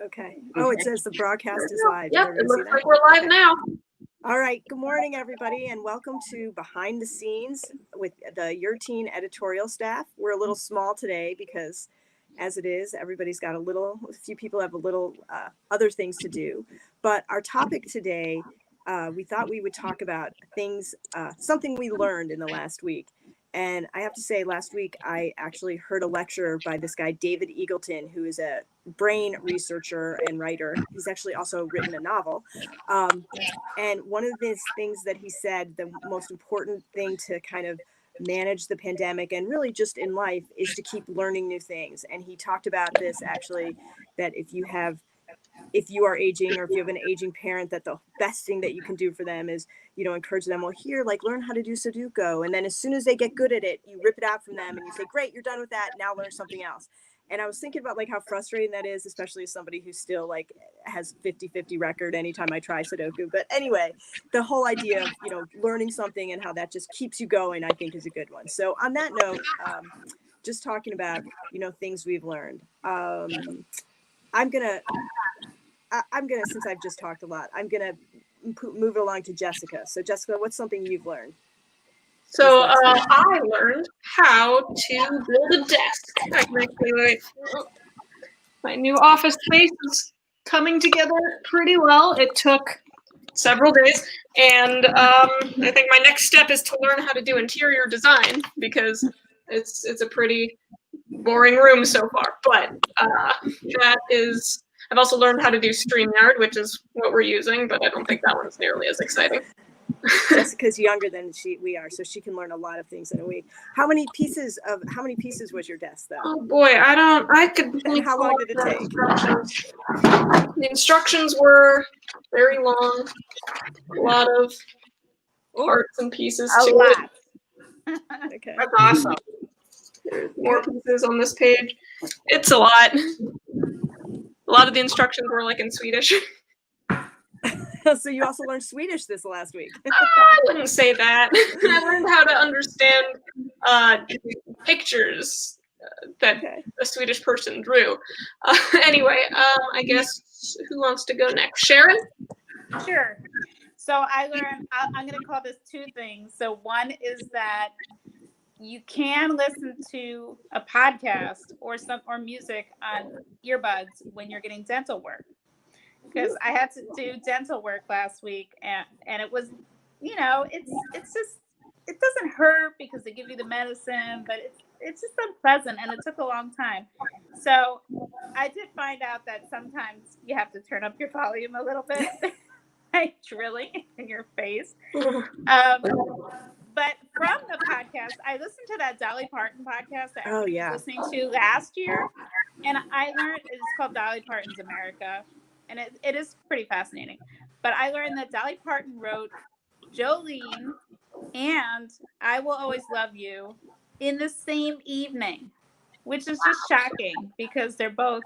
Okay. Oh, it says the broadcast is live. Yep, it looks like we're live now. All right. Good morning, everybody, and welcome to Behind the Scenes with the Your Teen editorial staff. We're a little small today because, as it is, everybody's got a few people have a little other things to do. But our topic today, we thought we would talk about things, something we learned in the last week. And I have to say, last week, I actually heard a lecture by this guy, David Eagleton, who is a brain researcher and writer. He's actually also written a novel. And one of the things that he said, the most important thing to kind of manage the pandemic and really just in life is to keep learning new things. And he talked about this actually, that if you are aging or if you have an aging parent, that the best thing that you can do for them is, encourage them, well, here, learn how to do Sudoku. And then as soon as they get good at it, you rip it out from them and you say, great, you're done with that. Now learn something else. And I was thinking about how frustrating that is, especially as somebody who still has 50-50 record anytime I try Sudoku. But anyway, the whole idea of, learning something and how that just keeps you going, I think is a good one. So on that note, just talking about, things we've learned. I'm gonna, since I've just talked a lot, I'm gonna move it along to Jessica. So Jessica, what's something you've learned? So I learned how to build a desk. I can actually, my new office space is coming together pretty well. It took several days, and I think my next step is to learn how to do interior design because it's a pretty boring room so far. But I've also learned how to do StreamYard, which is what we're using, but I don't think that one's nearly as exciting. Jessica's younger than we are, so she can learn a lot of things in a week. How many pieces was your desk, though? Oh boy, I could. How long did it take? The instructions were very long. A lot of parts and pieces to it. Okay. That's awesome. There's more pieces on this page. It's a lot. A lot of the instructions were in Swedish. So you also learned Swedish this last week. I wouldn't say that. I learned how to understand pictures that a Swedish person drew. Anyway, I guess who wants to go next? Sharon? Sure. So I learned, I'm going to call this two things. So one is that you can listen to a podcast or music on earbuds when you're getting dental work. Because I had to do dental work last week, and it was, it's just, it doesn't hurt because they give you the medicine, but it's just unpleasant, and it took a long time. So I did find out that sometimes you have to turn up your volume a little bit, like drilling in your face. But from the podcast, I listened to that Dolly Parton podcast that I was listening to last year, and I learned it's called Dolly Parton's America. And it is pretty fascinating. But I learned that Dolly Parton wrote Jolene and I Will Always Love You in the same evening, which is just shocking because they're both,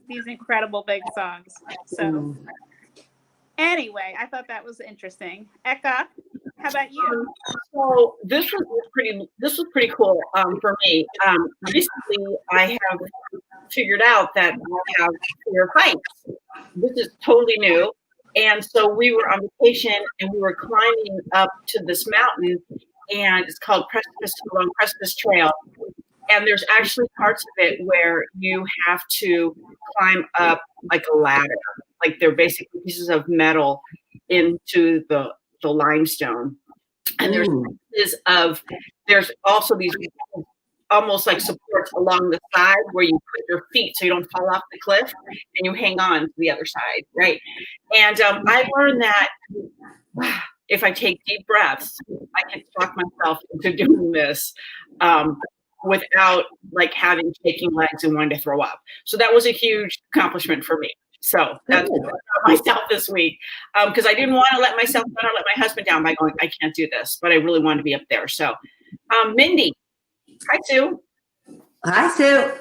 these incredible big songs. So anyway, I thought that was interesting. Eka, how about you? So this was pretty cool for me. Recently, I have figured out that I have fear of heights. This is totally new. And so we were on vacation and we were climbing up to this mountain, and it's called Precipice Trail. And there's actually parts of it where you have to climb up like a ladder. Like they're basically pieces of metal into the limestone. And there's also these almost like supports along the side where you put your feet so you don't fall off the cliff and you hang on to the other side, right? And I learned that if I take deep breaths, I can talk myself into doing this without having shaking legs and wanting to throw up. So that was a huge accomplishment for me. So that's myself this week because I didn't want to let myself down or let my husband down by going, I can't do this, but I really wanted to be up there. So Mindy. Hi, Sue. Hi, Sue.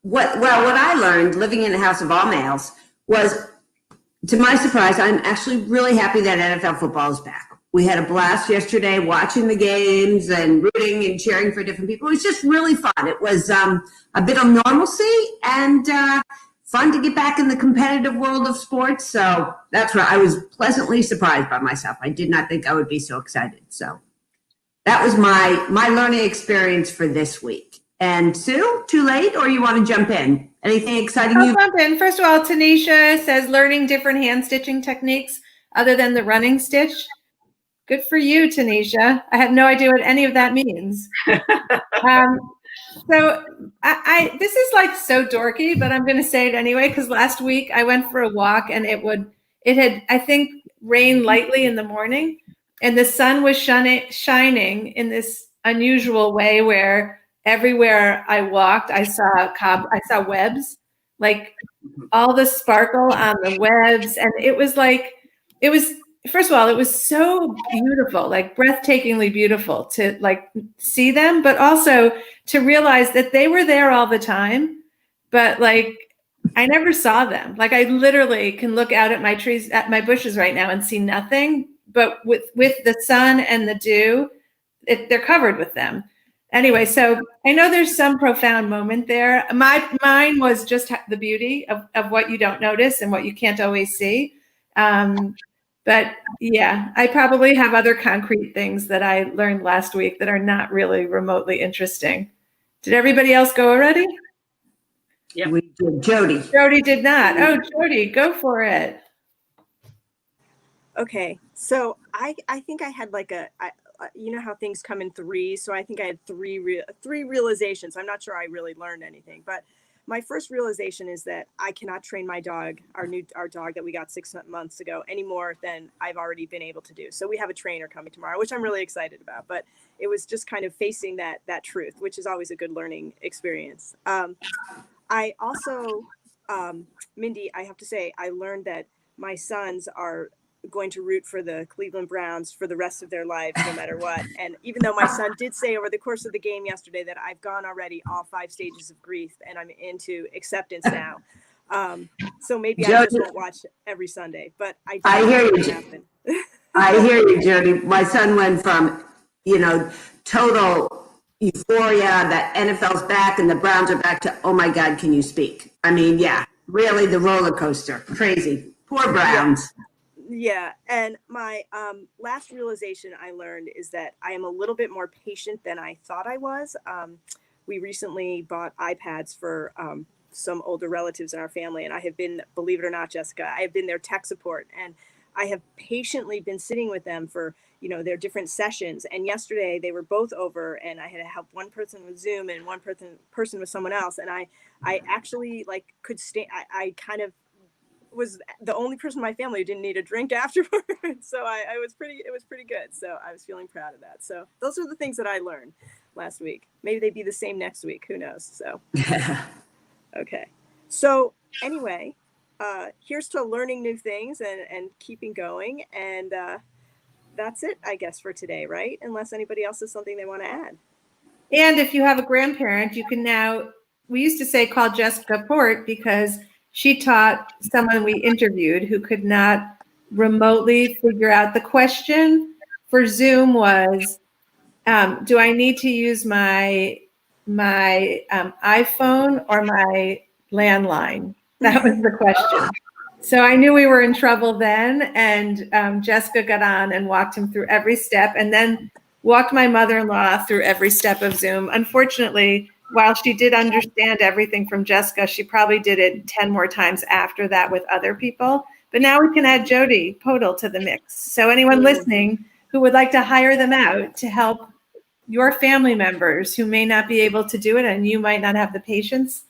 What I learned living in a house of all males was, to my surprise, I'm actually really happy that NFL football is back. We had a blast yesterday watching the games and rooting and cheering for different people. It was just really fun. It was a bit of normalcy, and fun to get back in the competitive world of sports. So that's right. I was pleasantly surprised by myself. I did not think I would be so excited. So that was my learning experience for this week. And Sue, too late, or you want to jump in? Anything exciting I'll you? jump in. First of all, Tanisha says learning different hand stitching techniques other than the running stitch. Good for you, Tanisha. I have no idea what any of that means. So I this is like so dorky, but I'm going to say it anyway because last week I went for a walk and it had I think rained lightly in the morning, and the sun was shining in this unusual way where everywhere I walked I saw webs, like all the sparkle on the webs, and it was first of all, it was so beautiful, like breathtakingly beautiful to like see them, but also to realize that they were there all the time, but like I never saw them. Like I literally can look out at my trees, at my bushes right now and see nothing, but with the sun and the dew, they're covered with them. Anyway, so I know there's some profound moment there. Mine was just the beauty of what you don't notice and what you can't always see. But yeah, I probably have other concrete things that I learned last week that are not really remotely interesting. Did everybody else go already? Yeah. We did. Jody. Jody did not. Oh, Jody, go for it. Okay, so I think I had like you know how things come in threes, so I think I had three realizations. I'm not sure I really learned anything, but my first realization is that I cannot train my dog, our dog that we got 6 months ago, any more than I've already been able to do. So we have a trainer coming tomorrow, which I'm really excited about. But it was just kind of facing that truth, which is always a good learning experience. I also, Mindy, I have to say, I learned that my sons are going to root for the Cleveland Browns for the rest of their lives, no matter what. And even though my son did say over the course of the game yesterday that I've gone already all 5 stages of grief and I'm into acceptance now. So maybe I just won't watch every Sunday, but I hear you. I hear you, Jody. My son went from, total euphoria that NFL's back and the Browns are back to, oh my God, can you speak? I mean, yeah, really the roller coaster. Crazy. Poor Browns. Yeah. And my last realization I learned is that I am a little bit more patient than I thought I was. We recently bought iPads for some older relatives in our family. And I have been, believe it or not, Jessica, I have been their tech support. And I have patiently been sitting with them for, their different sessions. And yesterday they were both over and I had to help one person with Zoom and one person with someone else. And I actually could stay. I kind of was the only person in my family who didn't need a drink afterwards. So it was pretty good. So I was feeling proud of that. So those are the things that I learned last week. Maybe they'd be the same next week. Who knows? So, okay. So anyway, here's to learning new things and keeping going. And that's it, I guess, for today, right? Unless anybody else has something they want to add. And if you have a grandparent, you can now, we used to say call Jessica Port because she taught someone we interviewed who could not remotely figure out. The question for Zoom was, do I need to use my iPhone or my landline? That was the question. So I knew we were in trouble then, and Jessica got on and walked him through every step and then walked my mother-in-law through every step of Zoom. Unfortunately, while she did understand everything from Jessica, she probably did it 10 more times after that with other people. But now we can add Jody Podol to the mix. So anyone listening who would like to hire them out to help your family members who may not be able to do it and you might not have the patience,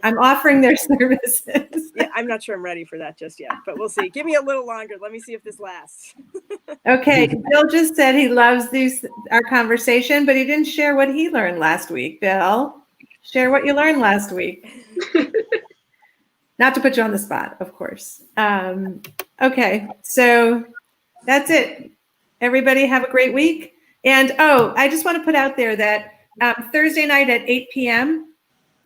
I'm offering their services. Yeah, I'm not sure I'm ready for that just yet, but we'll see. Give me a little longer. Let me see if this lasts. Okay, Bill just said he loves our conversation, but he didn't share what he learned last week. Bill, share what you learned last week. Not to put you on the spot, of course. Okay, so that's it. Everybody have a great week. And I just want to put out there that Thursday night at 8 p.m.,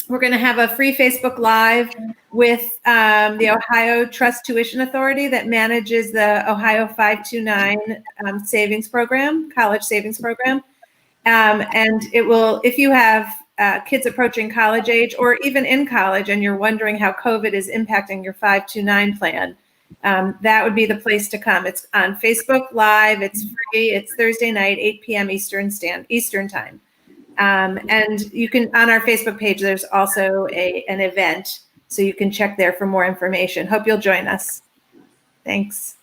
we're going to have a free Facebook Live with the Ohio Trust Tuition Authority that manages the Ohio 529 savings program, college savings program. And it will, if you have kids approaching college age or even in college and you're wondering how COVID is impacting your 529 plan, that would be the place to come. It's on Facebook Live. It's free. It's Thursday night, 8 p.m. Eastern time. And you can, on our Facebook page, there's also an event, so you can check there for more information. Hope you'll join us. Thanks.